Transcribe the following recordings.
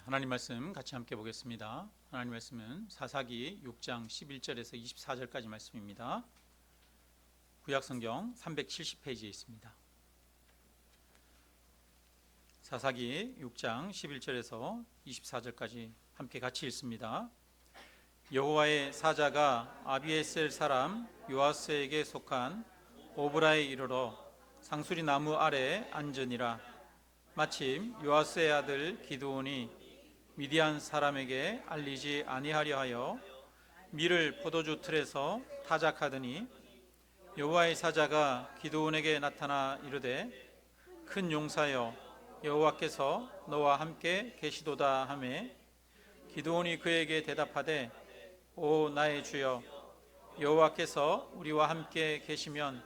하나님 말씀 같이 함께 보겠습니다. 하나님 말씀은 사사기 6장 11절에서 24절까지 말씀입니다. 구약성경 370페이지에 있습니다. 사사기 6장 11절에서 24절까지 함께 같이 읽습니다. 여호와의 사자가 아비에셀 사람 요아스에게 속한 오브라에 이르러 상수리 나무 아래 앉으니라. 마침 요아스의 아들 기드온이 미디안 사람에게 알리지 아니하려 하여 밀을 포도주 틀에서 타작하더니 여호와의 사자가 기드온에게 나타나 이르되 큰 용사여 여호와께서 너와 함께 계시도다 하매 기드온이 그에게 대답하되 오 나의 주여 여호와께서 우리와 함께 계시면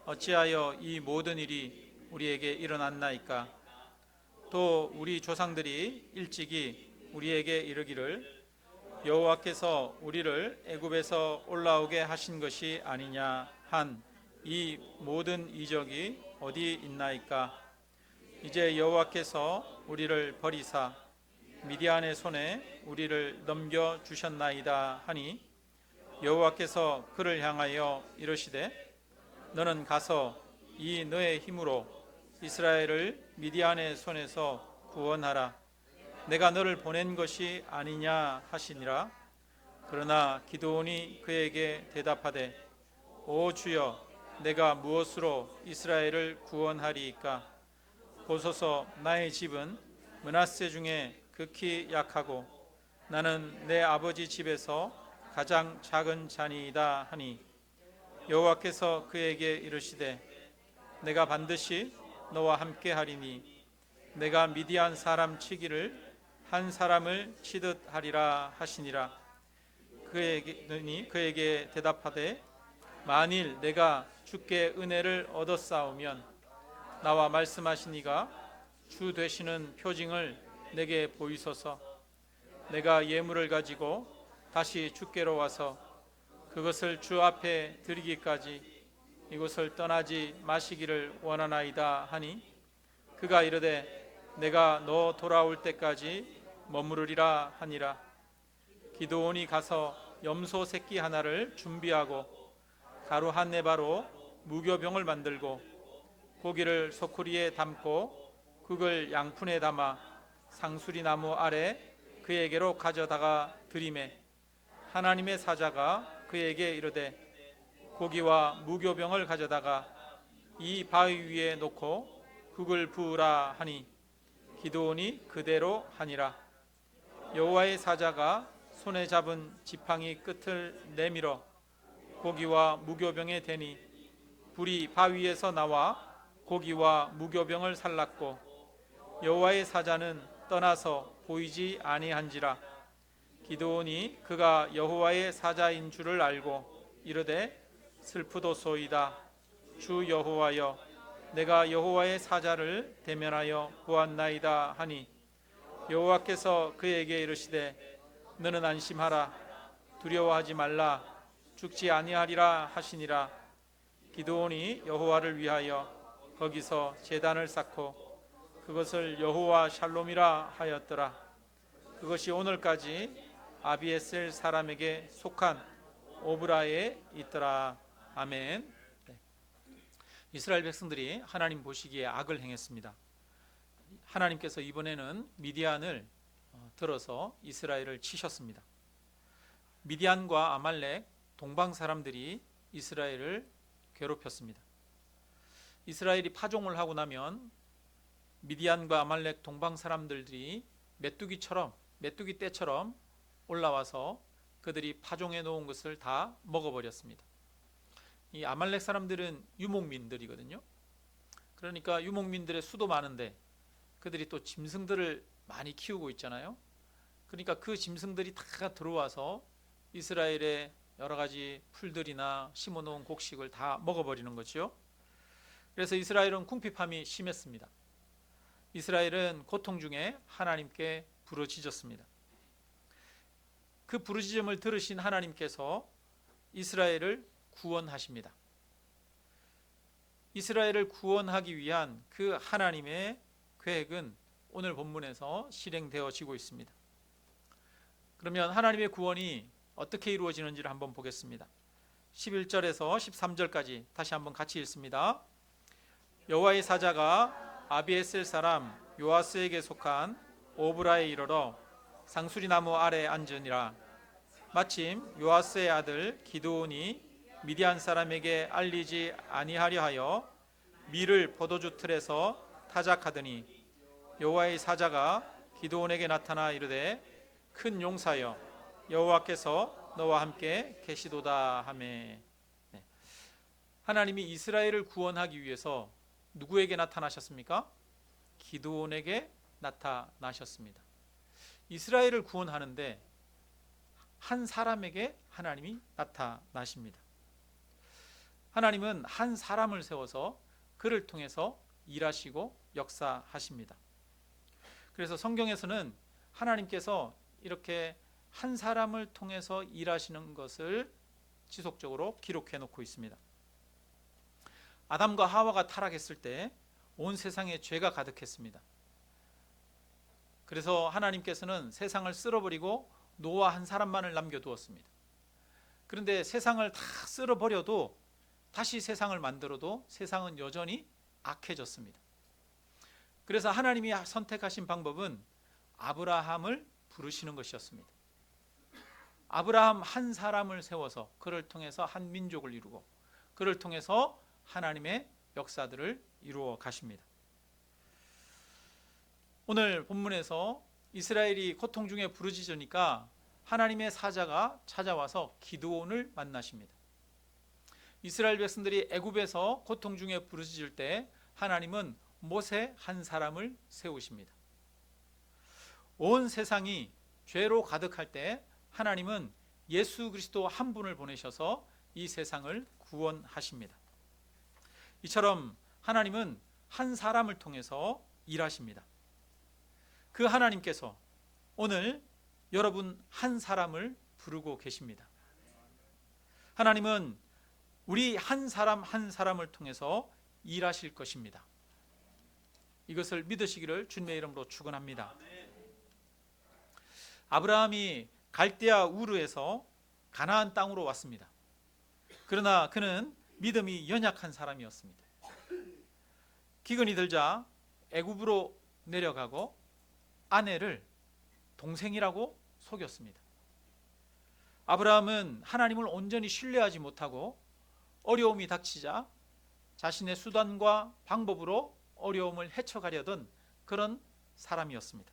어찌하여 이 모든 일이 우리에게 일어났나이까. 또 우리 조상들이 일찍이 우리에게 이르기를 여호와께서 우리를 애굽에서 올라오게 하신 것이 아니냐 한 이 모든 이적이 어디 있나이까. 이제 여호와께서 우리를 버리사 미디안의 손에 우리를 넘겨 주셨나이다 하니 여호와께서 그를 향하여 이르시되 너는 가서 이 너의 힘으로 이스라엘을 미디안의 손에서 구원하라. 내가 너를 보낸 것이 아니냐 하시니라. 그러나 기드온이 그에게 대답하되 오 주여 내가 무엇으로 이스라엘을 구원하리이까. 보소서 나의 집은 므낫세 중에 극히 약하고 나는 내 아버지 집에서 가장 작은 자니이다 하니 여호와께서 그에게 이르시되 내가 반드시 너와 함께 하리니 내가 미디안 사람 치기를 한 사람을 치듯 하리라 하시니라. 그에게 대답하되 만일 내가 주께 은혜를 얻었사오면 나와 말씀하시니가 주 되시는 표징을 내게 보이소서. 내가 예물을 가지고 다시 주께로 와서 그것을 주 앞에 드리기까지 이곳을 떠나지 마시기를 원하나이다 하니 그가 이르되 내가 너 돌아올 때까지 머무르리라 하니라. 기드온이 가서 염소 새끼 하나를 준비하고 가루 한 네바로 무교병을 만들고 고기를 소쿠리에 담고 그걸 양푼에 담아 상수리 나무 아래 그에게로 가져다가 드리매 하나님의 사자가 그에게 이르되 고기와 무교병을 가져다가 이 바위 위에 놓고 그걸 부으라 하니 기드온이 그대로 하니라. 여호와의 사자가 손에 잡은 지팡이 끝을 내밀어 고기와 무교병에 대니 불이 바위에서 나와 고기와 무교병을 살랐고 여호와의 사자는 떠나서 보이지 아니한지라. 기드온이 그가 여호와의 사자인 줄을 알고 이르되 슬프도소이다. 주 여호와여 내가 여호와의 사자를 대면하여 보았나이다 하니 여호와께서 그에게 이르시되 너는 안심하라. 두려워하지 말라. 죽지 아니하리라 하시니라. 기드온이 여호와를 위하여 거기서 제단을 쌓고 그것을 여호와 샬롬이라 하였더라. 그것이 오늘까지 아비에셀 사람에게 속한 오브라에 있더라. 아멘. 이스라엘 백성들이 하나님 보시기에 악을 행했습니다. 하나님께서 이번에는 미디안을 들어서 이스라엘을 치셨습니다. 미디안과 아말렉 동방 사람들이 이스라엘을 괴롭혔습니다. 이스라엘이 파종을 하고 나면 미디안과 아말렉 동방 사람들이 메뚜기 떼처럼 올라와서 그들이 파종해 놓은 것을 다 먹어버렸습니다. 이 아말렉 사람들은 유목민들이거든요. 그러니까 유목민들의 수도 많은데 그들이 또 짐승들을 많이 키우고 있잖아요. 그러니까 그 짐승들이 다 들어와서 이스라엘의 여러 가지 풀들이나 심어놓은 곡식을 다 먹어버리는 거죠. 그래서 이스라엘은 궁핍함이 심했습니다. 이스라엘은 고통 중에 하나님께 부르짖었습니다. 그 부르짖음을 들으신 하나님께서 이스라엘을 구원하십니다. 이스라엘을 구원하기 위한 그 하나님의 계획은 오늘 본문에서 실행되어지고 있습니다. 그러면 하나님의 구원이 어떻게 이루어지는지를 한번 보겠습니다. 11절에서 13절까지 다시 한번 같이 읽습니다. 여호와의 사자가 아비에셀 사람 요아스에게 속한 오브라에 이르러 상수리 나무 아래 앉으니라. 마침 요아스의 아들 기드온이 미디안 사람에게 알리지 아니하려 하여 밀을 포도주 틀에서 타작하더니 여호와의 사자가 기드온에게 나타나 이르되 큰 용사여 여호와께서 너와 함께 계시도다 하매. 하나님이 이스라엘을 구원하기 위해서 누구에게 나타나셨습니까? 기드온에게 나타나셨습니다. 이스라엘을 구원하는데 한 사람에게 하나님이 나타나십니다. 하나님은 한 사람을 세워서 그를 통해서 일하시고 역사하십니다. 그래서 성경에서는 하나님께서 이렇게 한 사람을 통해서 일하시는 것을 지속적으로 기록해 놓고 있습니다. 아담과 하와가 타락했을 때 온 세상에 죄가 가득했습니다. 그래서 하나님께서는 세상을 쓸어버리고 노아 한 사람만을 남겨두었습니다. 그런데 세상을 다 쓸어버려도 다시 세상을 만들어도 세상은 여전히 악해졌습니다. 그래서 하나님이 선택하신 방법은 아브라함을 부르시는 것이었습니다. 아브라함 한 사람을 세워서 그를 통해서 한 민족을 이루고 그를 통해서 하나님의 역사들을 이루어 가십니다. 오늘 본문에서 이스라엘이 고통 중에 부르짖으니까 하나님의 사자가 찾아와서 기드온을 만나십니다. 이스라엘 백성들이 애굽에서 고통 중에 부르짖을 때 하나님은 모세 한 사람을 세우십니다. 온 세상이 죄로 가득할 때 하나님은 예수 그리스도 한 분을 보내셔서 이 세상을 구원하십니다. 이처럼 하나님은 한 사람을 통해서 일하십니다. 그 하나님께서 오늘 여러분 한 사람을 부르고 계십니다. 하나님은 우리 한 사람 한 사람을 통해서 일하실 것입니다. 이것을 믿으시기를 주님의 이름으로 축원합니다. 아브라함이 갈대아 우르에서 가나안 땅으로 왔습니다. 그러나 그는 믿음이 연약한 사람이었습니다. 기근이 들자 애굽으로 내려가고 아내를 동생이라고 속였습니다. 아브라함은 하나님을 온전히 신뢰하지 못하고 어려움이 닥치자 자신의 수단과 방법으로 어려움을 헤쳐가려던 그런 사람이었습니다.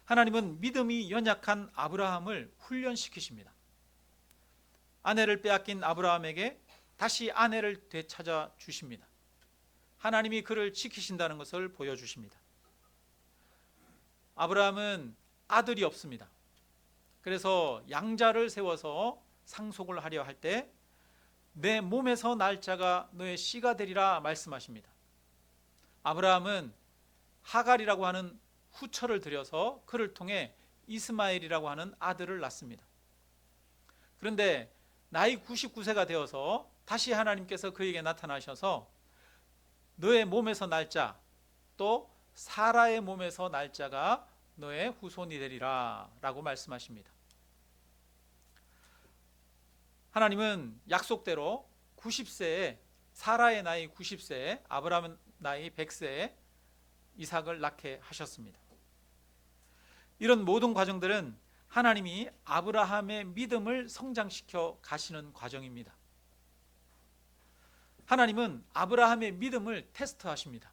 하나님은 믿음이 연약한 아브라함을 훈련시키십니다. 아내를 빼앗긴 아브라함에게 다시 아내를 되찾아 주십니다. 하나님이 그를 지키신다는 것을 보여주십니다. 아브라함은 아들이 없습니다. 그래서 양자를 세워서 상속을 하려 할 때 내 몸에서 날 자가 너의 씨가 되리라 말씀하십니다. 아브라함은 하갈이라고 하는 후처를 들여서 그를 통해 이스마엘이라고 하는 아들을 낳습니다. 그런데 나이 99세가 되어서 다시 하나님께서 그에게 나타나셔서 너의 몸에서 날 자, 또 사라의 몸에서 날 자가 너의 후손이 되리라 라고 말씀하십니다. 하나님은 약속대로 90세에 사라의 나이 90세에 아브라함 나이 100세에 이삭을 낳게 하셨습니다. 이런 모든 과정들은 하나님이 아브라함의 믿음을 성장시켜 가시는 과정입니다. 하나님은 아브라함의 믿음을 테스트하십니다.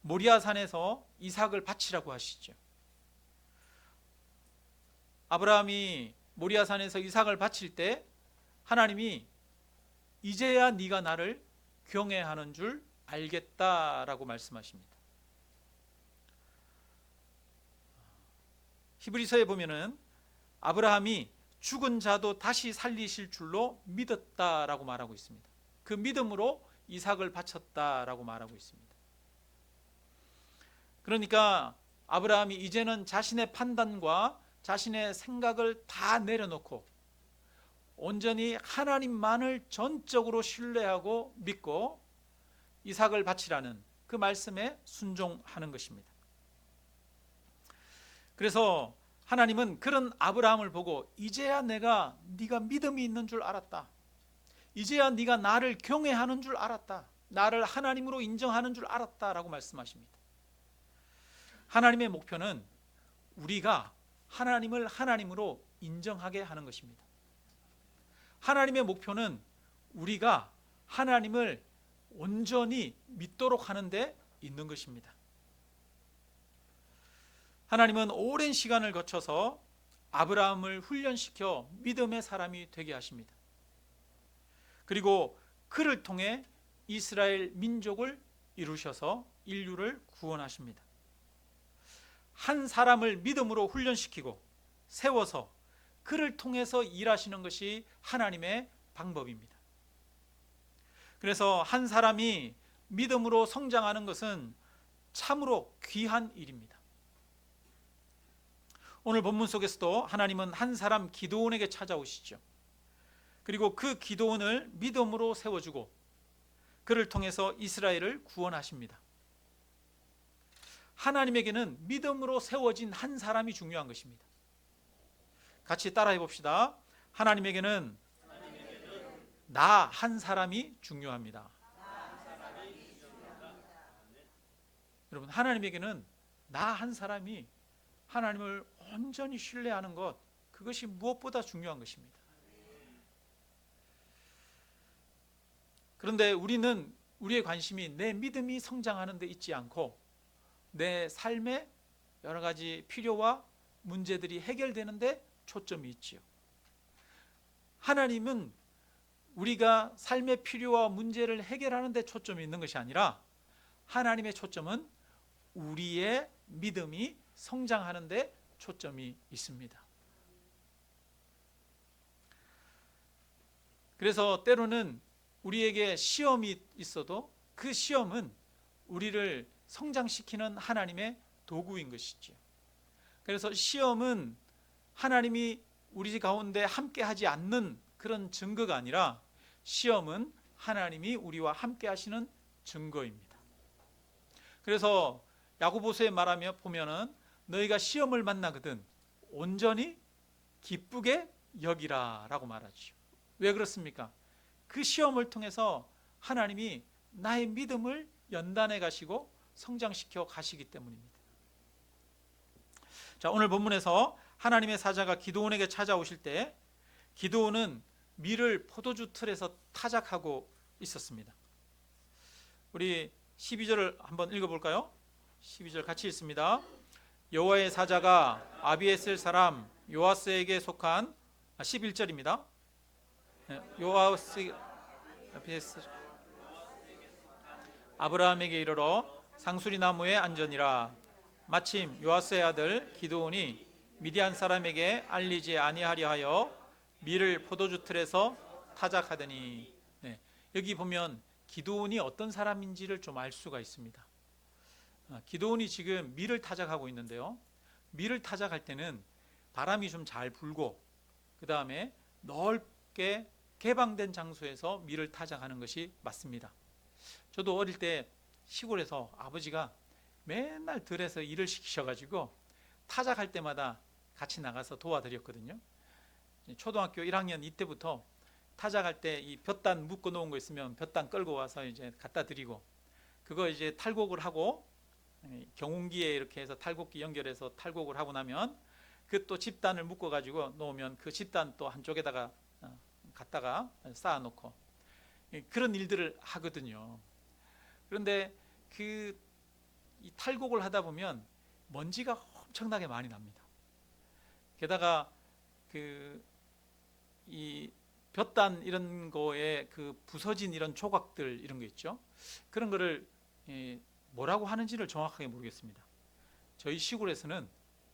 모리아산에서 이삭을 바치라고 하시죠. 아브라함이 모리아산에서 이삭을 바칠 때 하나님이 이제야 네가 나를 경외하는 줄 알겠다라고 말씀하십니다. 히브리서에 보면은 아브라함이 죽은 자도 다시 살리실 줄로 믿었다라고 말하고 있습니다. 그 믿음으로 이삭을 바쳤다라고 말하고 있습니다. 그러니까 아브라함이 이제는 자신의 판단과 자신의 생각을 다 내려놓고 온전히 하나님만을 전적으로 신뢰하고 믿고 이삭을 바치라는 그 말씀에 순종하는 것입니다. 그래서 하나님은 그런 아브라함을 보고 이제야 내가 네가 믿음이 있는 줄 알았다. 이제야 네가 나를 경외하는 줄 알았다. 나를 하나님으로 인정하는 줄 알았다라고 말씀하십니다. 하나님의 목표는 우리가 하나님을 하나님으로 인정하게 하는 것입니다. 하나님의 목표는 우리가 하나님을 온전히 믿도록 하는 데 있는 것입니다. 하나님은 오랜 시간을 거쳐서 아브라함을 훈련시켜 믿음의 사람이 되게 하십니다. 그리고 그를 통해 이스라엘 민족을 이루셔서 인류를 구원하십니다. 한 사람을 믿음으로 훈련시키고 세워서 그를 통해서 일하시는 것이 하나님의 방법입니다. 그래서 한 사람이 믿음으로 성장하는 것은 참으로 귀한 일입니다. 오늘 본문 속에서도 하나님은 한 사람 기드온에게 찾아오시죠. 그리고 그 기드온을 믿음으로 세워주고 그를 통해서 이스라엘을 구원하십니다. 하나님에게는 믿음으로 세워진 한 사람이 중요한 것입니다. 같이 따라해 봅시다. 하나님에게는 나 한 사람이 중요합니다. 여러분, 하나님에게는 나 한 사람이 하나님을 온전히 신뢰하는 것, 그것이 무엇보다 중요한 것입니다. 그런데 우리는 우리의 관심이 내 믿음이 성장하는 데 있지 않고 내 삶의 여러 가지 필요와 문제들이 해결되는데 초점이 있지요. 하나님은 우리가 삶의 필요와 문제를 해결하는 데 초점이 있는 것이 아니라 하나님의 초점은 우리의 믿음이 성장하는 데 초점이 있습니다. 그래서 때로는 우리에게 시험이 있어도 그 시험은 우리를 성장시키는 하나님의 도구인 것이죠. 그래서 시험은 하나님이 우리 가운데 함께 하지 않는 그런 증거가 아니라 시험은 하나님이 우리와 함께 하시는 증거입니다. 그래서 야고보서에 말하며 보면은 너희가 시험을 만나거든 온전히 기쁘게 여기라 라고 말하죠. 왜 그렇습니까? 그 시험을 통해서 하나님이 나의 믿음을 연단해 가시고 성장시켜 가시기 때문입니다. 자, 오늘 본문에서 하나님의 사자가 기드온에게 찾아오실 때 기드온은 밀을 포도주 틀에서 타작하고 있었습니다. 우리 12절을 한번 읽어볼까요? 12절 같이 읽습니다. 여호와의 사자가 아비에셀 사람 요아스에게 속한 11절입니다. 요아스 아브라함에게 이르러 상수리 나무에 앉으니라. 마침 요아스의 아들 기드온이 미디안 사람에게 알리지 아니하려 하여 밀을 포도주 틀에서 타작하더니. 여기 보면 기드온이 어떤 사람인지를 좀 알 수가 있습니다. 기드온이 지금 밀을 타작하고 있는데요, 밀을 타작할 때는 바람이 좀 잘 불고 그 다음에 넓게 개방된 장소에서 밀을 타작하는 것이 맞습니다. 저도 어릴 때 시골에서 아버지가 맨날 들에서 일을 시키셔가지고 타작할 때마다 같이 나가서 도와드렸거든요. 초등학교 1학년 이때부터 타작할 때 이 볕단 묶어 놓은 거 있으면 볕단 끌고 와서 이제 갖다 드리고, 그거 이제 탈곡을 하고 경운기에 이렇게 해서 탈곡기 연결해서 탈곡을 하고 나면 그 또 집단을 묶어 가지고 놓으면 그 집단 또 한쪽에다가 갖다가 쌓아 놓고 그런 일들을 하거든요. 그런데 이 탈곡을 하다 보면 먼지가 엄청나게 많이 납니다. 게다가 이 볕단 이런 거에 그 부서진 이런 조각들 이런 거 있죠. 그런 거를 뭐라고 하는지를 정확하게 모르겠습니다. 저희 시골에서는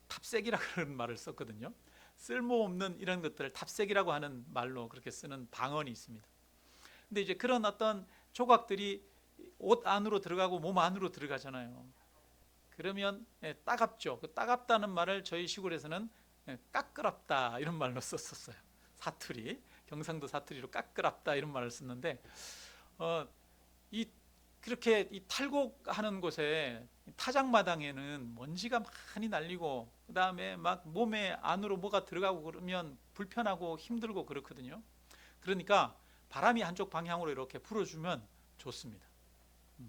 탑색이라고 하는 말을 썼거든요. 쓸모없는 이런 것들을 탑색이라고 하는 말로 그렇게 쓰는 방언이 있습니다. 근데 이제 그런 어떤 조각들이 옷 안으로 들어가고 몸 안으로 들어가잖아요. 그러면 따갑죠. 그 따갑다는 말을 저희 시골에서는 까끄랍다 이런 말로 썼었어요. 사투리, 경상도 사투리로 까끄랍다 이런 말을 썼는데 그렇게 이 탈곡하는 곳에 타작마당에는 먼지가 많이 날리고 그 다음에 막 몸에 안으로 뭐가 들어가고 그러면 불편하고 힘들고 그렇거든요. 그러니까 바람이 한쪽 방향으로 이렇게 불어주면 좋습니다.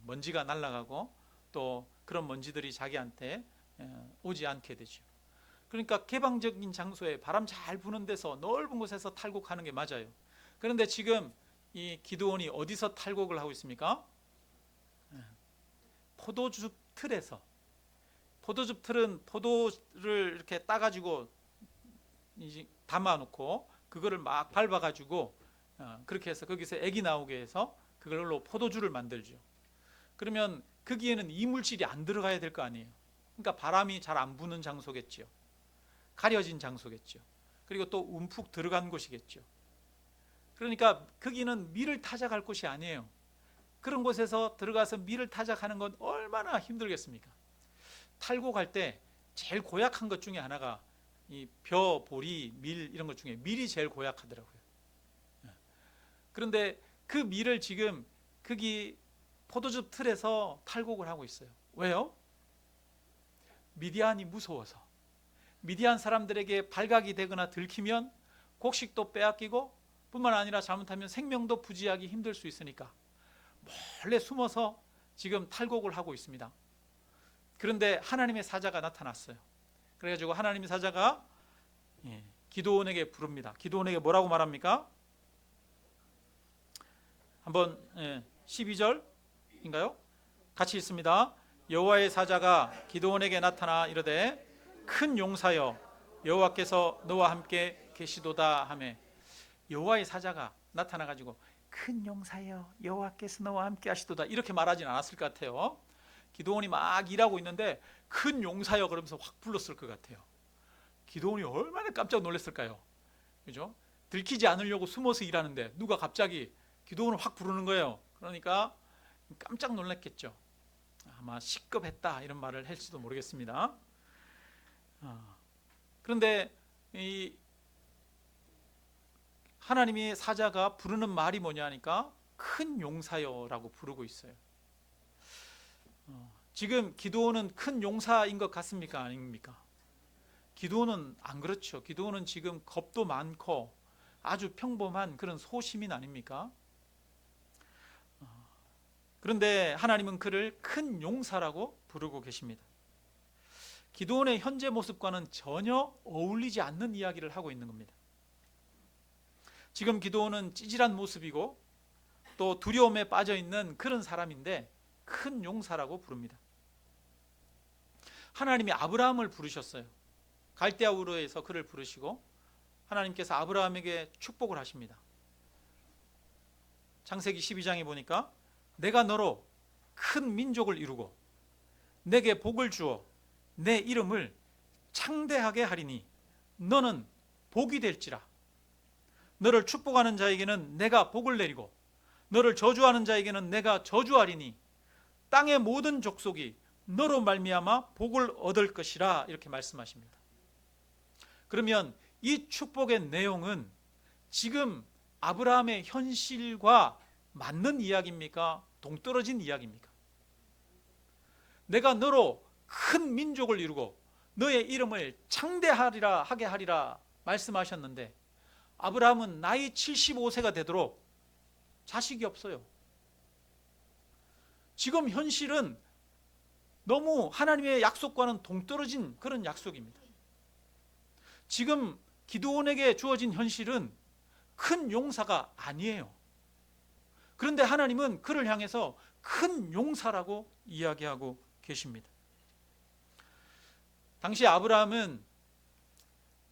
먼지가 날아가고 또 그런 먼지들이 자기한테 오지 않게 되죠. 그러니까 개방적인 장소에 바람 잘 부는 데서 넓은 곳에서 탈곡하는 게 맞아요. 그런데 지금 이 기드온이 어디서 탈곡을 하고 있습니까? 포도즙 틀에서. 포도즙 틀은 포도를 이렇게 따가지고 담아놓고 그거를 막 밟아가지고 그렇게 해서 거기서 액이 나오게 해서 그걸로 포도주를 만들죠. 그러면 거기에는 이물질이 안 들어가야 될 거 아니에요. 그러니까 바람이 잘 안 부는 장소겠죠. 가려진 장소겠죠. 그리고 또 움푹 들어간 곳이겠죠. 그러니까 거기는 밀을 타작할 곳이 아니에요. 그런 곳에서 들어가서 밀을 타작하는 건 얼마나 힘들겠습니까? 탈곡할 때 제일 고약한 것 중에 하나가 이 벼, 보리, 밀 이런 것 중에 밀이 제일 고약하더라고요. 그런데 그 밀을 지금 거기 포도즙 틀에서 탈곡을 하고 있어요. 왜요? 미디안이 무서워서. 미디안 사람들에게 발각이 되거나 들키면 곡식도 빼앗기고 뿐만 아니라 잘못하면 생명도 부지하기 힘들 수 있으니까 몰래 숨어서 지금 탈곡을 하고 있습니다. 그런데 하나님의 사자가 나타났어요. 그래가지고 하나님의 사자가 기드온에게 부릅니다. 기드온에게 뭐라고 말합니까? 한번 12절인가요? 같이 있습니다. 여호와의 사자가 기드온에게 나타나 이르되 큰 용사여 여호와께서 너와 함께 계시도다 하매, 여호와의 사자가 나타나가지고 큰 용사여 여호와께서 너와 함께 하시도다 이렇게 말하진 않았을 것 같아요. 기드온이 막 일하고 있는데 큰 용사여 그러면서 확 불렀을 것 같아요. 기드온이 얼마나 깜짝 놀랐을까요? 그죠? 들키지 않으려고 숨어서 일하는데 누가 갑자기 기드온을 확 부르는 거예요. 그러니까 깜짝 놀랐겠죠. 아마 시급했다 이런 말을 할지도 모르겠습니다. 그런데 이 하나님의 사자가 부르는 말이 뭐냐 하니까 큰 용사여라고 부르고 있어요. 지금 기드온은 큰 용사인 것 같습니까? 아닙니까? 기드온은 안 그렇죠. 기드온은 지금 겁도 많고 아주 평범한 그런 소시민 아닙니까? 그런데 하나님은 그를 큰 용사라고 부르고 계십니다. 기드온의 현재 모습과는 전혀 어울리지 않는 이야기를 하고 있는 겁니다. 지금 기드온은 찌질한 모습이고 또 두려움에 빠져 있는 그런 사람인데 큰 용사라고 부릅니다. 하나님이 아브라함을 부르셨어요. 갈대아 우르에서 그를 부르시고 하나님께서 아브라함에게 축복을 하십니다. 창세기 12장에 보니까 내가 너로 큰 민족을 이루고 내게 복을 주어 내 이름을 창대하게 하리니 너는 복이 될지라. 너를 축복하는 자에게는 내가 복을 내리고 너를 저주하는 자에게는 내가 저주하리니 땅의 모든 족속이 너로 말미암아 복을 얻을 것이라 이렇게 말씀하십니다. 그러면 이 축복의 내용은 지금 아브라함의 현실과 맞는 이야기입니까? 동떨어진 이야기입니까? 내가 너로 큰 민족을 이루고 너의 이름을 창대하리라 하게 하리라 말씀하셨는데 아브라함은 나이 75세가 되도록 자식이 없어요. 지금 현실은 너무 하나님의 약속과는 동떨어진 그런 약속입니다. 지금 기드온에게 주어진 현실은 큰 용사가 아니에요. 그런데 하나님은 그를 향해서 큰 용사라고 이야기하고 계십니다. 당시 아브라함은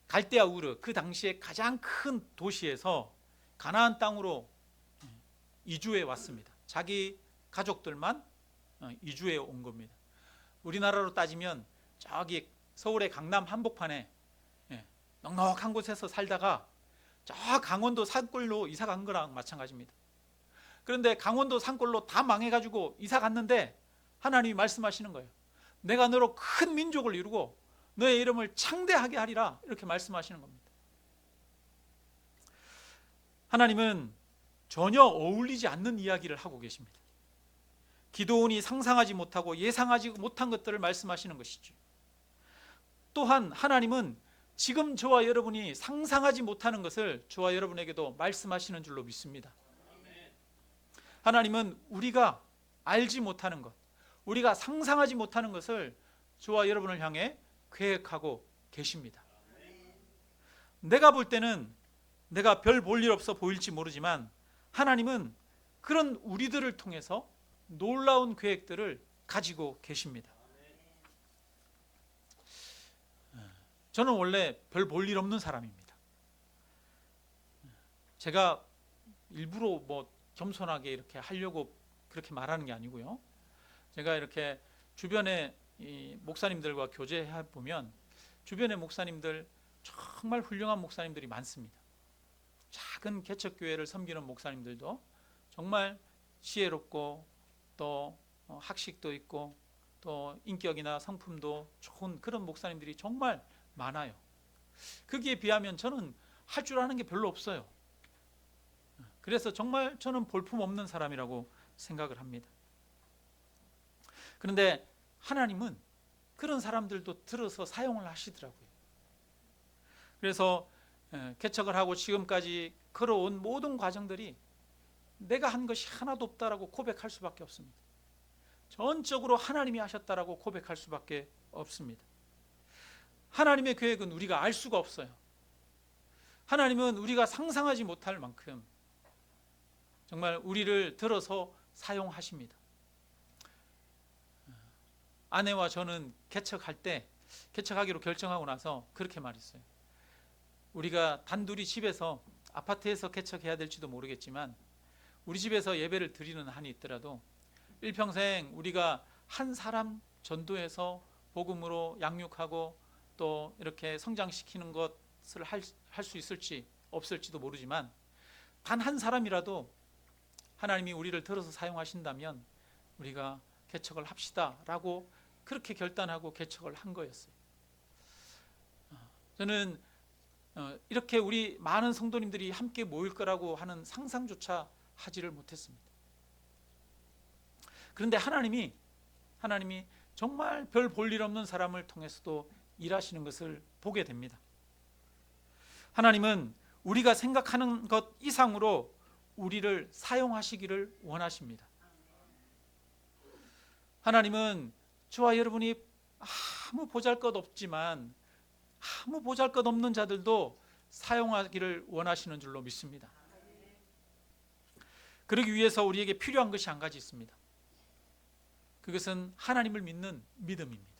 갈대아 우르, 그 당시에 가장 큰 도시에서 가나안 땅으로 이주해 왔습니다. 자기 가족들만 이주해 온 겁니다. 우리나라로 따지면 저기 서울의 강남 한복판에 넉넉한 곳에서 살다가 저 강원도 산골로 이사 간 거랑 마찬가지입니다. 그런데 강원도 산골로 다 망해가지고 이사 갔는데 하나님이 말씀하시는 거예요. 내가 너로 큰 민족을 이루고 너의 이름을 창대하게 하리라 이렇게 말씀하시는 겁니다. 하나님은 전혀 어울리지 않는 이야기를 하고 계십니다. 기도원이 상상하지 못하고 예상하지 못한 것들을 말씀하시는 것이죠. 또한 하나님은 지금 저와 여러분이 상상하지 못하는 것을 저와 여러분에게도 말씀하시는 줄로 믿습니다. 하나님은 우리가 알지 못하는 것, 우리가 상상하지 못하는 것을 저와 여러분을 향해 계획하고 계십니다. 내가 볼 때는 내가 별 볼 일 없어 보일지 모르지만 하나님은 그런 우리들을 통해서 놀라운 계획들을 가지고 계십니다. 저는 원래 별 볼 일 없는 사람입니다. 제가 일부러 겸손하게 이렇게 하려고 그렇게 말하는 게 아니고요. 제가 이렇게 주변에 이 목사님들과 교제해 보면 주변의 목사님들 정말 훌륭한 목사님들이 많습니다. 작은 개척교회를 섬기는 목사님들도 정말 지혜롭고 또 학식도 있고 또 인격이나 성품도 좋은 그런 목사님들이 정말 많아요. 거기에 비하면 저는 할 줄 아는 게 별로 없어요. 그래서 정말 저는 볼품없는 사람이라고 생각을 합니다. 그런데 하나님은 그런 사람들도 들어서 사용을 하시더라고요. 그래서 개척을 하고 지금까지 걸어온 모든 과정들이 내가 한 것이 하나도 없다라고 고백할 수밖에 없습니다. 전적으로 하나님이 하셨다라고 고백할 수밖에 없습니다. 하나님의 계획은 우리가 알 수가 없어요. 하나님은 우리가 상상하지 못할 만큼 정말 우리를 들어서 사용하십니다. 아내와 저는 개척하기로 결정하고 나서 그렇게 말했어요. 우리가 단둘이 집에서 아파트에서 개척해야 될지도 모르겠지만 우리 집에서 예배를 드리는 한이 있더라도 일평생 우리가 한 사람 전도해서 복음으로 양육하고 또 이렇게 성장시키는 것을 할 수 있을지 없을지도 모르지만 단 한 사람이라도 하나님이 우리를 들어서 사용하신다면 우리가 개척을 합시다라고 그렇게 결단하고 개척을 한 거였어요. 저는 이렇게 우리 많은 성도님들이 함께 모일 거라고 하는 상상조차 하지를 못했습니다. 그런데 하나님이 정말 별 볼 일 없는 사람을 통해서도 일하시는 것을 보게 됩니다. 하나님은 우리가 생각하는 것 이상으로 우리를 사용하시기를 원하십니다. 하나님은 저와 여러분이 아무 보잘것없지만 아무 보잘것없는 자들도 사용하기를 원하시는 줄로 믿습니다. 그러기 위해서 우리에게 필요한 것이 한 가지 있습니다. 그것은 하나님을 믿는 믿음입니다.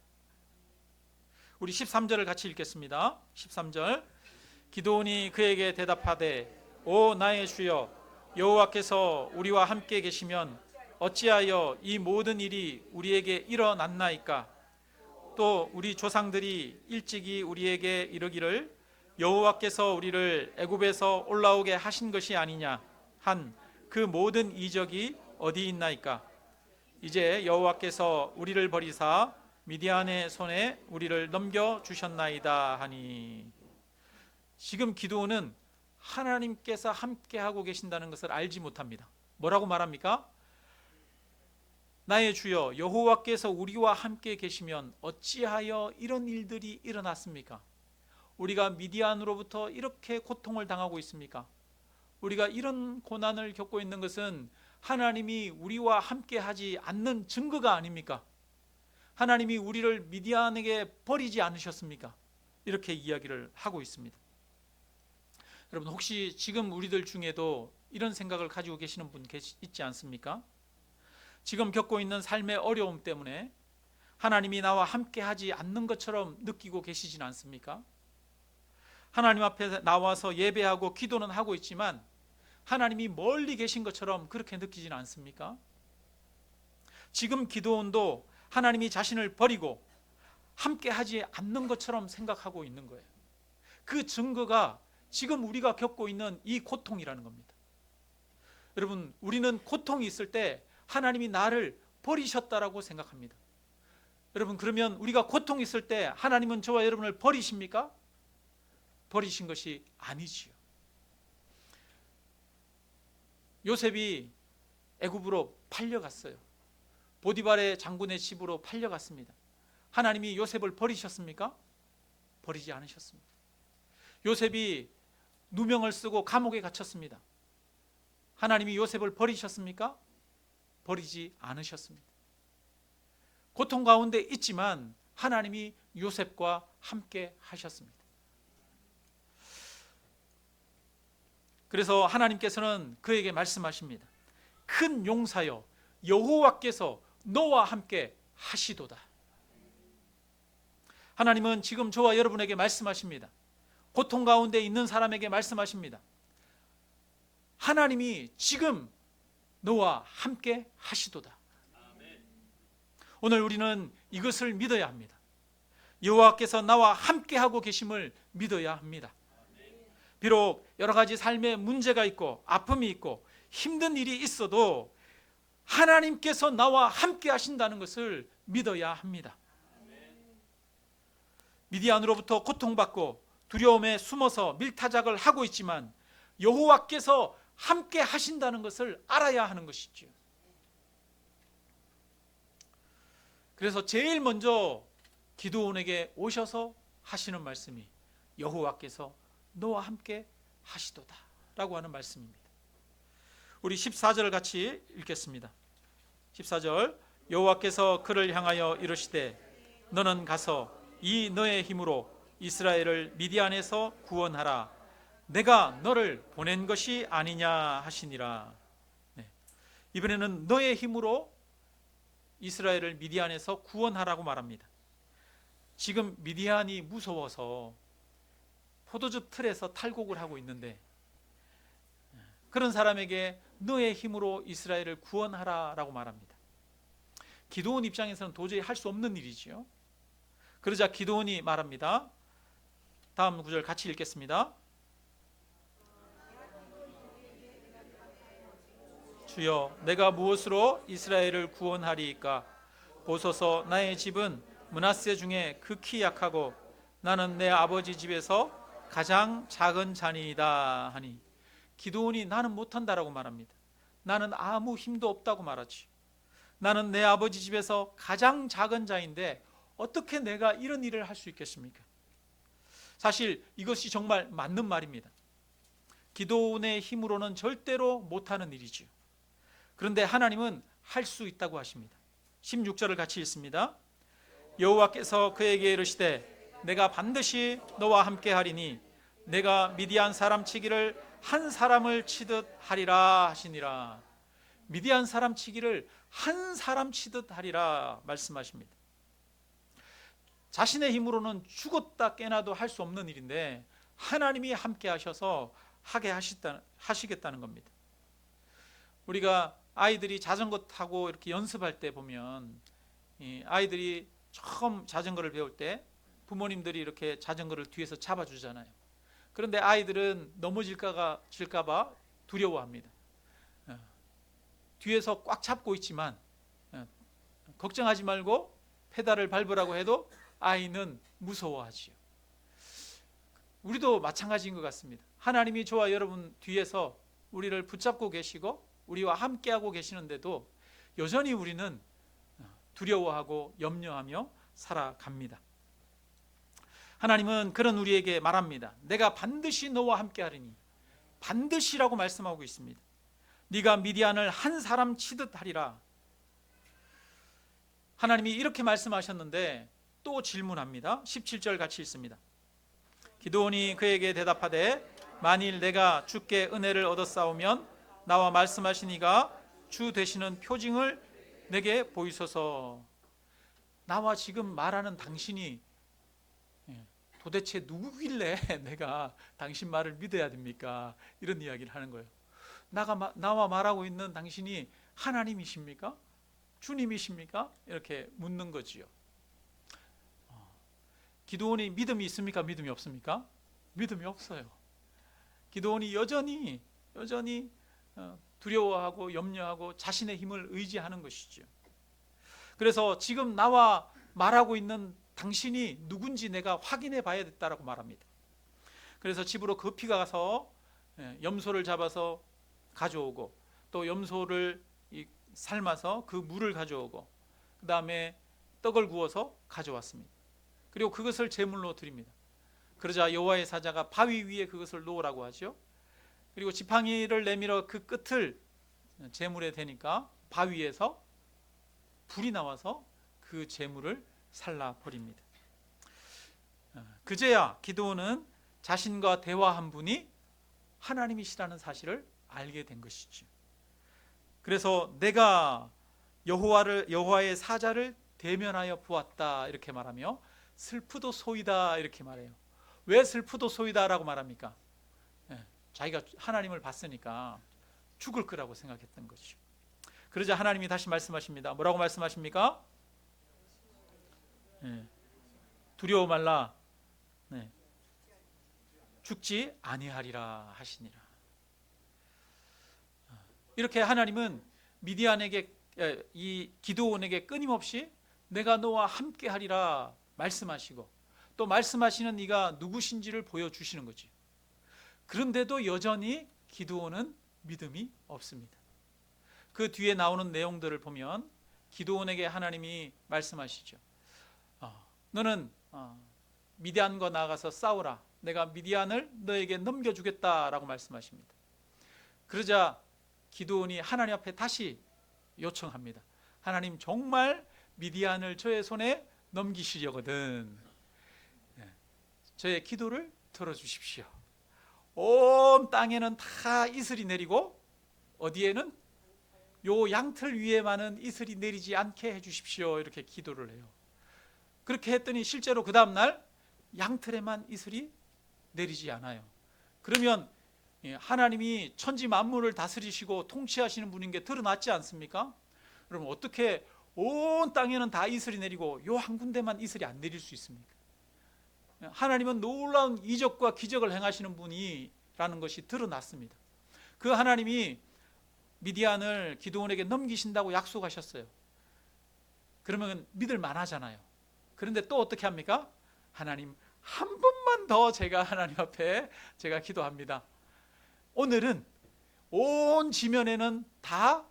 우리 13절을 같이 읽겠습니다. 13절 기도원이 그에게 대답하되 오 나의 주여 여호와께서 우리와 함께 계시면 어찌하여 이 모든 일이 우리에게 일어났나이까? 또 우리 조상들이 일찍이 우리에게 이르기를 여호와께서 우리를 애굽에서 올라오게 하신 것이 아니냐 한 그 모든 이적이 어디 있나이까? 이제 여호와께서 우리를 버리사 미디안의 손에 우리를 넘겨 주셨나이다 하니. 지금 기도원은 하나님께서 함께하고 계신다는 것을 알지 못합니다. 뭐라고 말합니까? 나의 주여 여호와께서 우리와 함께 계시면 어찌하여 이런 일들이 일어났습니까? 우리가 미디안으로부터 이렇게 고통을 당하고 있습니까? 우리가 이런 고난을 겪고 있는 것은 하나님이 우리와 함께 하지 않는 증거가 아닙니까? 하나님이 우리를 미디안에게 버리지 않으셨습니까? 이렇게 이야기를 하고 있습니다. 여러분 혹시 지금 우리들 중에도 이런 생각을 가지고 계시는 분 있지 않습니까? 지금 겪고 있는 삶의 어려움 때문에 하나님이 나와 함께 하지 않는 것처럼 느끼고 계시진 않습니까? 하나님 앞에 나와서 예배하고 기도는 하고 있지만 하나님이 멀리 계신 것처럼 그렇게 느끼진 않습니까? 지금 기도원도 하나님이 자신을 버리고 함께 하지 않는 것처럼 생각하고 있는 거예요. 그 증거가 지금 우리가 겪고 있는 이 고통이라는 겁니다. 여러분 우리는 고통이 있을 때 하나님이 나를 버리셨다라고 생각합니다. 여러분 그러면 우리가 고통이 있을 때 하나님은 저와 여러분을 버리십니까? 버리신 것이 아니지요. 요셉이 애굽으로 팔려갔어요. 보디발의 장군의 집으로 팔려갔습니다. 하나님이 요셉을 버리셨습니까? 버리지 않으셨습니다. 요셉이 누명을 쓰고 감옥에 갇혔습니다. 하나님이 요셉을 버리셨습니까? 버리지 않으셨습니다. 고통 가운데 있지만 하나님이 요셉과 함께 하셨습니다. 그래서 하나님께서는 그에게 말씀하십니다. 큰 용사여, 여호와께서 너와 함께 하시도다. 하나님은 지금 저와 여러분에게 말씀하십니다. 고통 가운데 있는 사람에게 말씀하십니다. 하나님이 지금 너와 함께 하시도다. 오늘 우리는 이것을 믿어야 합니다. 여호와께서 나와 함께 하고 계심을 믿어야 합니다. 비록 여러 가지 삶에 문제가 있고 아픔이 있고 힘든 일이 있어도 하나님께서 나와 함께 하신다는 것을 믿어야 합니다. 미디안으로부터 고통받고 두려움에 숨어서 밀타작을 하고 있지만 여호와께서 함께 하신다는 것을 알아야 하는 것이죠. 그래서 제일 먼저 기드온에게 오셔서 하시는 말씀이 여호와께서 너와 함께 하시도다 라고 하는 말씀입니다. 우리 14절 같이 읽겠습니다. 14절, 여호와께서 그를 향하여 이르시되 너는 가서 이 너의 힘으로 이스라엘을 미디안에서 구원하라. 내가 너를 보낸 것이 아니냐 하시니라. 이번에는 너의 힘으로 이스라엘을 미디안에서 구원하라고 말합니다. 지금 미디안이 무서워서 포도즙 틀에서 탈곡을 하고 있는데 그런 사람에게 너의 힘으로 이스라엘을 구원하라라고 말합니다. 기드온 입장에서는 도저히 할 수 없는 일이지요. 그러자 기드온이 말합니다. 다음 구절 같이 읽겠습니다. 주여, 내가 무엇으로 이스라엘을 구원하리이까? 보소서, 나의 집은 므낫세 중에 극히 약하고 나는 내 아버지 집에서 가장 작은 자니이다 하니, 기드온이 나는 못한다라고 말합니다. 나는 아무 힘도 없다고 말하지. 나는 내 아버지 집에서 가장 작은 자인데 어떻게 내가 이런 일을 할 수 있겠습니까? 사실 이것이 정말 맞는 말입니다. 기드온의 힘으로는 절대로 못하는 일이지요. 그런데 하나님은 할 수 있다고 하십니다. 16절을 같이 읽습니다. 여호와께서 그에게 이르시되 내가 반드시 너와 함께 하리니 내가 미디안 사람 치기를 한 사람을 치듯 하리라 하시니라. 미디안 사람 치기를 한 사람 치듯 하리라 말씀하십니다. 자신의 힘으로는 죽었다 깨나도 할 수 없는 일인데 하나님이 함께 하셔서 하게 하시겠다는 겁니다. 우리가 아이들이 자전거 타고 이렇게 연습할 때 보면 아이들이 처음 자전거를 배울 때 부모님들이 이렇게 자전거를 뒤에서 잡아주잖아요. 그런데 아이들은 넘어질까 봐 두려워합니다. 뒤에서 꽉 잡고 있지만 걱정하지 말고 페달을 밟으라고 해도 아이는 무서워하지요. 우리도 마찬가지인 것 같습니다. 하나님이 저와 여러분 뒤에서 우리를 붙잡고 계시고 우리와 함께하고 계시는데도 여전히 우리는 두려워하고 염려하며 살아갑니다. 하나님은 그런 우리에게 말합니다. 내가 반드시 너와 함께하리니, 반드시라고 말씀하고 있습니다. 네가 미디안을 한 사람 치듯 하리라. 하나님이 이렇게 말씀하셨는데 또 질문합니다. 17절 같이 읽습니다. 기드온이 그에게 대답하되 만일 내가 주께 은혜를 얻었사오면 나와 말씀하신 이가 주 되시는 표징을 내게 보이소서. 나와 지금 말하는 당신이 도대체 누구길래 내가 당신 말을 믿어야 됩니까? 이런 이야기를 하는 거예요. 나와 말하고 있는 당신이 하나님이십니까? 주님이십니까? 이렇게 묻는 거지요. 기드온이 믿음이 있습니까? 믿음이 없습니까? 믿음이 없어요. 기드온이 여전히 두려워하고 염려하고 자신의 힘을 의지하는 것이죠. 그래서 지금 나와 말하고 있는 당신이 누군지 내가 확인해 봐야 겠다라고 말합니다. 그래서 집으로 급히 가서 염소를 잡아서 가져오고 또 염소를 삶아서 그 물을 가져오고 그 다음에 떡을 구워서 가져왔습니다. 그리고 그것을 제물로 드립니다. 그러자 여호와의 사자가 바위 위에 그것을 놓으라고 하죠. 그리고 지팡이를 내밀어 그 끝을 제물에 대니까 바위에서 불이 나와서 그 제물을 살라 버립니다. 그제야 기드온은 자신과 대화한 분이 하나님이시라는 사실을 알게 된 것이죠. 그래서 내가 여호와의 사자를 대면하여 보았다 이렇게 말하며 슬프도소이다 이렇게 말해요. 왜 슬프도소이다라고 말합니까? 자기가 하나님을 봤으니까 죽을 거라고 생각했던 거죠. 그러자 하나님이 다시 말씀하십니다. 뭐라고 말씀하십니까? 두려워 말라. 죽지 아니하리라 하시니라. 이렇게 하나님은 미디안에게, 이 기드온에게 끊임없이 내가 너와 함께 하리라 말씀하시고, 또 말씀하시는 이가 누구신지를 보여주시는 거지. 그런데도 여전히 기드온은 믿음이 없습니다. 그 뒤에 나오는 내용들을 보면 기드온에게 하나님이 말씀하시죠. 너는 미디안과 나가서 싸우라. 내가 미디안을 너에게 넘겨주겠다라고 말씀하십니다. 그러자 기드온이 하나님 앞에 다시 요청합니다. 하나님, 정말 미디안을 저의 손에 넘기시려거든 저의 기도를 들어주십시오. 온 땅에는 다 이슬이 내리고 어디에는 요 양틀 위에만은 이슬이 내리지 않게 해주십시오. 이렇게 기도를 해요. 그렇게 했더니 실제로 그 다음날 양틀에만 이슬이 내리지 않아요. 그러면 하나님이 천지 만물을 다스리시고 통치하시는 분인 게 드러났지 않습니까? 그럼 어떻게 온 땅에는 다 이슬이 내리고 요 한 군데만 이슬이 안 내릴 수 있습니까? 하나님은 놀라운 이적과 기적을 행하시는 분이라는 것이 드러났습니다. 그 하나님이 미디안을 기드온에게 넘기신다고 약속하셨어요. 그러면 믿을 만하잖아요. 그런데 또 어떻게 합니까? 하나님, 한 번만 더 제가 하나님 앞에 제가 기도합니다. 오늘은 온 지면에는 다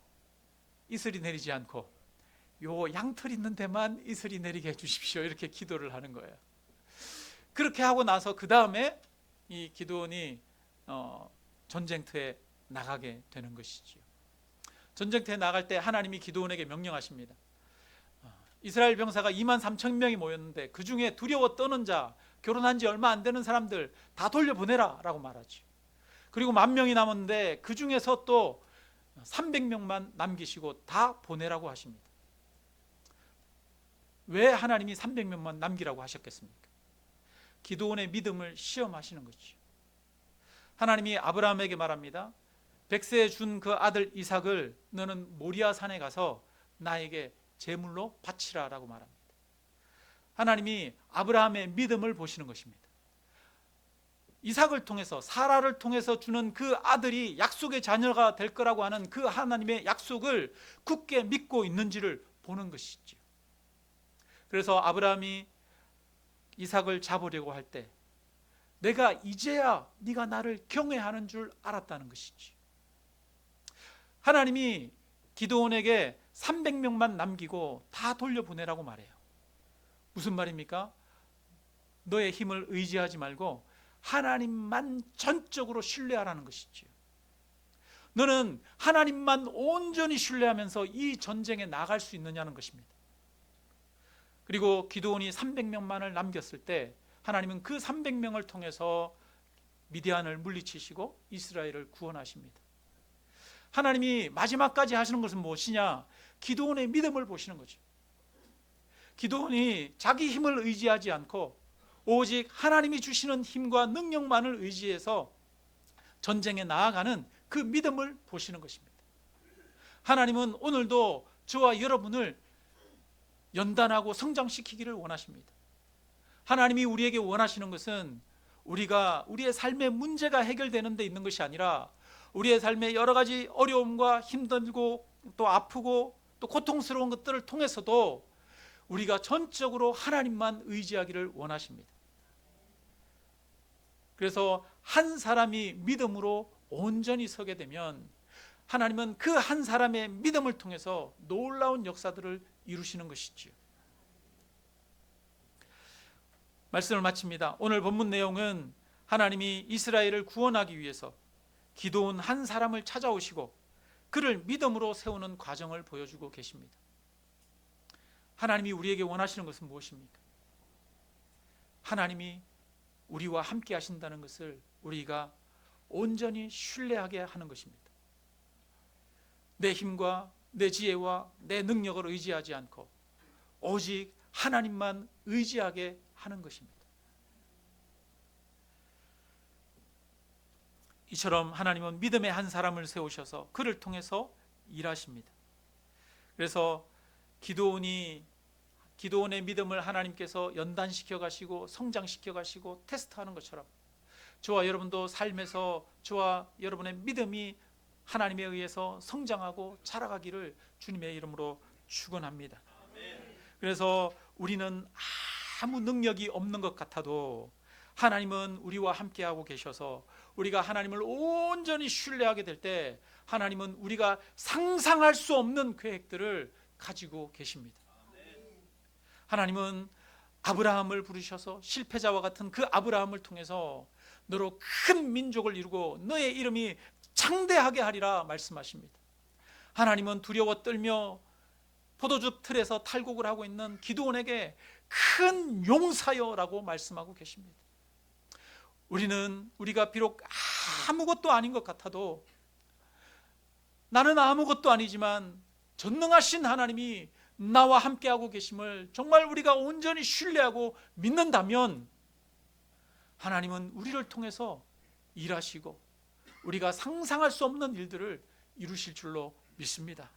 이슬이 내리지 않고 요 양털 있는 데만 이슬이 내리게 해주십시오. 이렇게 기도를 하는 거예요. 그렇게 하고 나서 그 다음에 이 기드온이 전쟁터에 나가게 되는 것이지요. 전쟁터에 나갈 때 하나님이 기드온에게 명령하십니다. 이스라엘 병사가 23,000명이 모였는데 그 중에 두려워 떠는 자, 결혼한 지 얼마 안 되는 사람들 다 돌려보내라 라고 말하죠. 그리고 10,000명이 남았는데 그 중에서 또 300명만 남기시고 다 보내라고 하십니다. 왜 하나님이 300명만 남기라고 하셨겠습니까? 기드온의 믿음을 시험하시는 거죠. 하나님이 아브라함에게 말합니다. 백세에 준 그 아들 이삭을 너는 모리아 산에 가서 나에게 제물로 바치라 라고 말합니다. 하나님이 아브라함의 믿음을 보시는 것입니다. 이삭을 통해서, 사라를 통해서 주는 그 아들이 약속의 자녀가 될 거라고 하는 그 하나님의 약속을 굳게 믿고 있는지를 보는 것이죠. 그래서 아브라함이 이삭을 잡으려고 할 때 내가 이제야 네가 나를 경외하는 줄 알았다는 것이지. 하나님이 기드온에게 300명만 남기고 다 돌려보내라고 말해요. 무슨 말입니까? 너의 힘을 의지하지 말고 하나님만 전적으로 신뢰하라는 것이지요. 너는 하나님만 온전히 신뢰하면서 이 전쟁에 나갈 수 있느냐는 것입니다. 그리고 기드온이 300명만을 남겼을 때 하나님은 그 300명을 통해서 미디안을 물리치시고 이스라엘을 구원하십니다. 하나님이 마지막까지 하시는 것은 무엇이냐? 기드온의 믿음을 보시는 거죠. 기드온이 자기 힘을 의지하지 않고 오직 하나님이 주시는 힘과 능력만을 의지해서 전쟁에 나아가는 그 믿음을 보시는 것입니다. 하나님은 오늘도 저와 여러분을 연단하고 성장시키기를 원하십니다. 하나님이 우리에게 원하시는 것은 우리가 우리의 삶의 문제가 해결되는 데 있는 것이 아니라 우리의 삶의 여러 가지 어려움과 힘들고 또 아프고 또 고통스러운 것들을 통해서도 우리가 전적으로 하나님만 의지하기를 원하십니다. 그래서 한 사람이 믿음으로 온전히 서게 되면 하나님은 그 한 사람의 믿음을 통해서 놀라운 역사들을 이루시는 것이지요. 말씀을 마칩니다. 오늘 본문 내용은 하나님이 이스라엘을 구원하기 위해서 기드온 한 사람을 찾아오시고 그를 믿음으로 세우는 과정을 보여주고 계십니다. 하나님이 우리에게 원하시는 것은 무엇입니까? 하나님이 우리와 함께 하신다는 것을 우리가 온전히 신뢰하게 하는 것입니다. 내 힘과 내 지혜와 내 능력을 의지하지 않고 오직 하나님만 의지하게 하는 것입니다. 이처럼 하나님은 믿음의 한 사람을 세우셔서 그를 통해서 일하십니다. 그래서 기드온의 믿음을 하나님께서 연단시켜 가시고 성장시켜 가시고 테스트하는 것처럼 저와 여러분도 삶에서 저와 여러분의 믿음이 하나님에 의해서 성장하고 자라가기를 주님의 이름으로 축원합니다. 그래서 우리는 아무 능력이 없는 것 같아도 하나님은 우리와 함께하고 계셔서 우리가 하나님을 온전히 신뢰하게 될 때 하나님은 우리가 상상할 수 없는 계획들을 가지고 계십니다. 하나님은 아브라함을 부르셔서 실패자와 같은 그 아브라함을 통해서 너로 큰 민족을 이루고 너의 이름이 창대하게 하리라 말씀하십니다. 하나님은 두려워 떨며 포도주 틀에서 탈곡을 하고 있는 기드온에게 큰 용사여라고 말씀하고 계십니다. 우리가 비록 아무것도 아닌 것 같아도 나는 아무것도 아니지만 전능하신 하나님이 나와 함께하고 계심을 정말 우리가 온전히 신뢰하고 믿는다면 하나님은 우리를 통해서 일하시고 우리가 상상할 수 없는 일들을 이루실 줄로 믿습니다.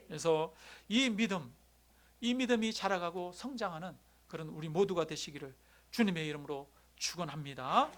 그래서 이 믿음이 자라가고 성장하는 그런 우리 모두가 되시기를 주님의 이름으로 축원합니다.